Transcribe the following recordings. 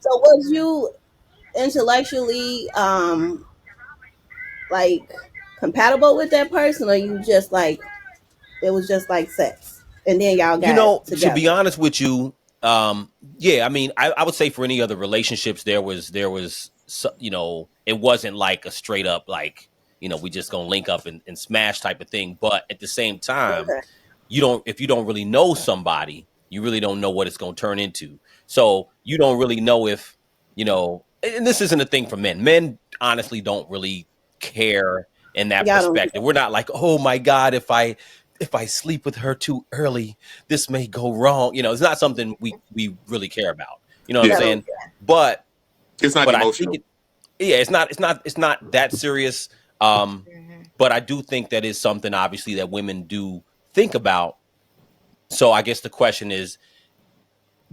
So was you intellectually like compatible with that person, or you just like it was just like sex and then y'all You got know, to be together? honest with you, yeah, I mean, I would say for any other relationships, it wasn't like a straight up like, we just gonna link up and smash type of thing. But at the same time, Okay. if you don't really know somebody, you really don't know what it's gonna turn into. So you don't really know if, and this isn't a thing for men. Men honestly don't really care in that Y'all don't perspective. We're not like, oh my God, if I sleep with her too early, this may go wrong. It's not something we really care about. You know what I'm y'all Yeah, don't saying? care. But it's not but I think emotional. it yeah, it's not that serious. Um, Mhm. but I do think that is something obviously that women do think about. So I guess the question is,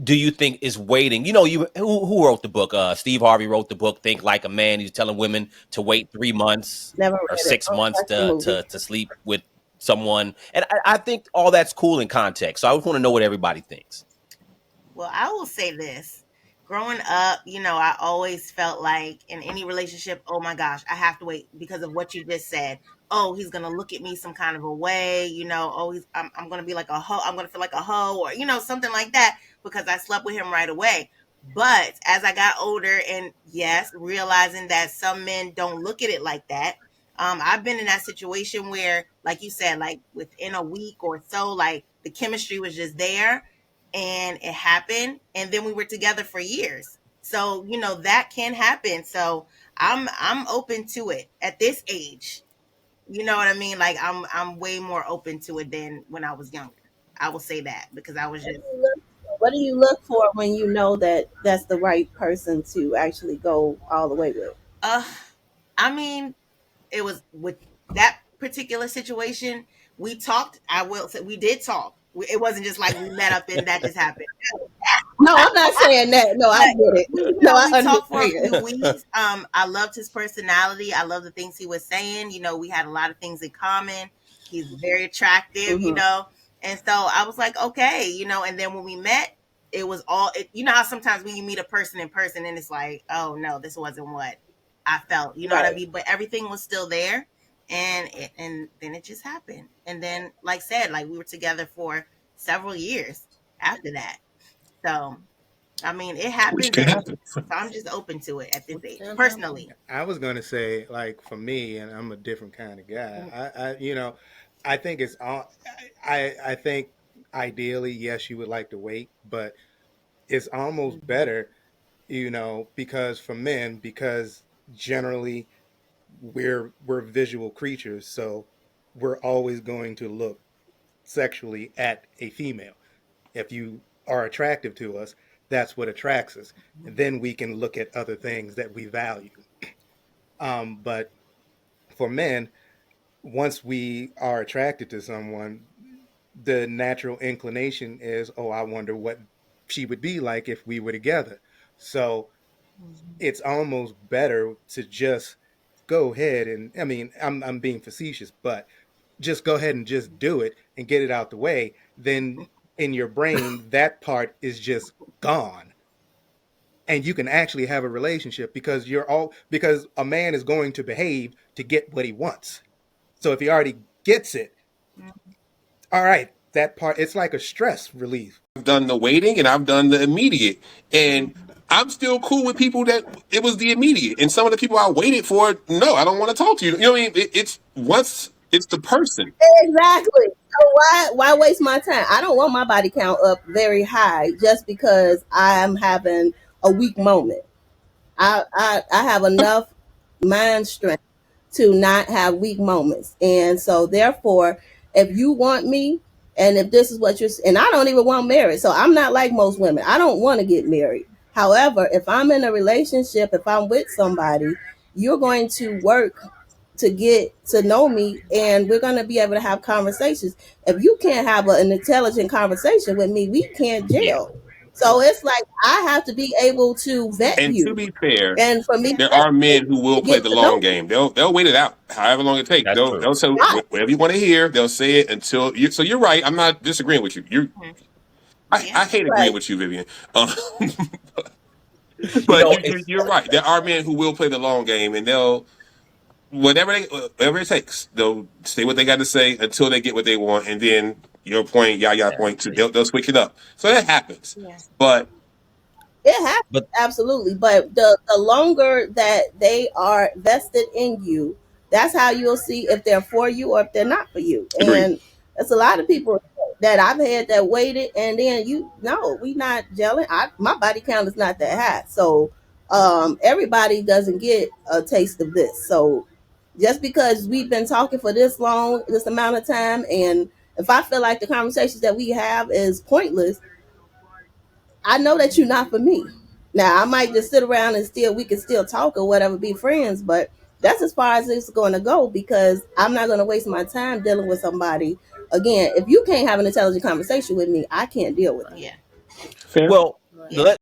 do you think is waiting? Who wrote the book? Steve Harvey wrote the book Think Like a Man. He's telling women to wait 3 months Never or read it. 6 months Watch the to movie. to to sleep with someone. And I think all that's cool in context. So I just want to know what everybody thinks. Well, I will say this. Growing up, I always felt like in any relationship, oh my gosh, I have to wait because of what you just said. Oh, he's gonna look at me some kind of a way, Oh, I'm gonna be like a hoe. I'm gonna feel like a hoe, or something like that because I slept with him right away. But as I got older, and yes, realizing that some men don't look at it like that, I've been in that situation where, like you said, like within a week or so, like the chemistry was just there and it happened and then we were together for years, so that can happen. So I'm open to it at this age. You know what I mean? Like I'm way more open to it than when I was younger. I will say that because I was just What do you look for when you know that that's the right person to actually go all the way with? uh I mean, it was with that particular situation. We talked. I will say we did talk. It wasn't just like we met up and that just happened. No, I'm not saying that. No, I But get it. we, No, I we talked for a few understand. weeks. I loved his personality. I love the things he was saying. We had a lot of things in common. He's very attractive, Hmm. and so I was like, okay, and then when we met, it was all. You know how sometimes when you meet a person in person, and it's like, oh no, this wasn't what I felt. You know what I Right. mean? But everything was still there, and then it just happened. And then, like said, like we were together for several years after that. So I mean, it Which happens, can and happen. so I'm just open to it at this Which age, can happen. personally. I was gonna say, like for me, and I'm a different kind of guy. I think it's all. I think ideally, yes, you would like to wait, but it's almost Mhm. better, because for men, because generally we're visual creatures, so we're always going to look sexually at a female. If you are attractive to us, that's what attracts us, and then we can look at other things that we value. But for men, once we are attracted to someone, the natural inclination is, oh, I wonder what she would be like if we were together. So Mhm. it's almost better to just go ahead and, I mean, I'm being facetious, but just go ahead and just do it and get it out the way. Then in your brain, that part is just gone. And you can actually have a relationship because a man is going to behave to get what he wants. So if he already gets it, all right, that part, it's like a stress relief. I've done the waiting and I've done the immediate. And Mhm. I'm still cool with people that it was the immediate. And some of the people I waited for, no, I don't want to talk to you. You know what I mean? It's once it's the person. Exactly. So why waste my time? I don't want my body count up very high just because I'm having a weak moment. I have enough mind strength to not have weak moments. And so therefore, if you want me and if this is what you're and I don't even want married. So I'm not like most women. I don't want to get married. However, if I'm in a relationship, if I'm with somebody, you're going to work to get to know me and we're going to be able to have conversations. If you can't have an intelligent conversation with me, we can't Yeah. gel. So it's like I have to be able to vet And to you. be fair, And for me there are men who will to play get the to know long game. They'll wait it out, however long it takes. That's true. They'll say right. whatever you want to hear. They'll say it until you. So you're right. I'm not disagreeing with you. Mhm. I Yeah. hate agreeing Right. with you, Vivian. Um, You But know, you're right. There are men who will play the long game, and they'll whatever it takes. They'll say what they got to say until they get what they want, and then your point, Yaya point to they'll switch it up. So that happens. Yeah. But It happens, but absolutely. But the longer that they are vested in you, that's how you'll see if they're for you or if they're not for you. agreed. And it's a lot of people that I've had that waited, and then you no, we not gelling. My body count is not that high, so everybody doesn't get a taste of this. So just because we've been talking for this long, this amount of time, and if I feel like the conversations that we have is pointless, I know that you're not for me. Now I might just sit around and still we can still talk or whatever, be friends, but that's as far as it's going to go because I'm not going to waste my time dealing with somebody. Again, if you can't have an intelligent conversation with me, I can't deal with you. Yeah. Fair. well, Yeah.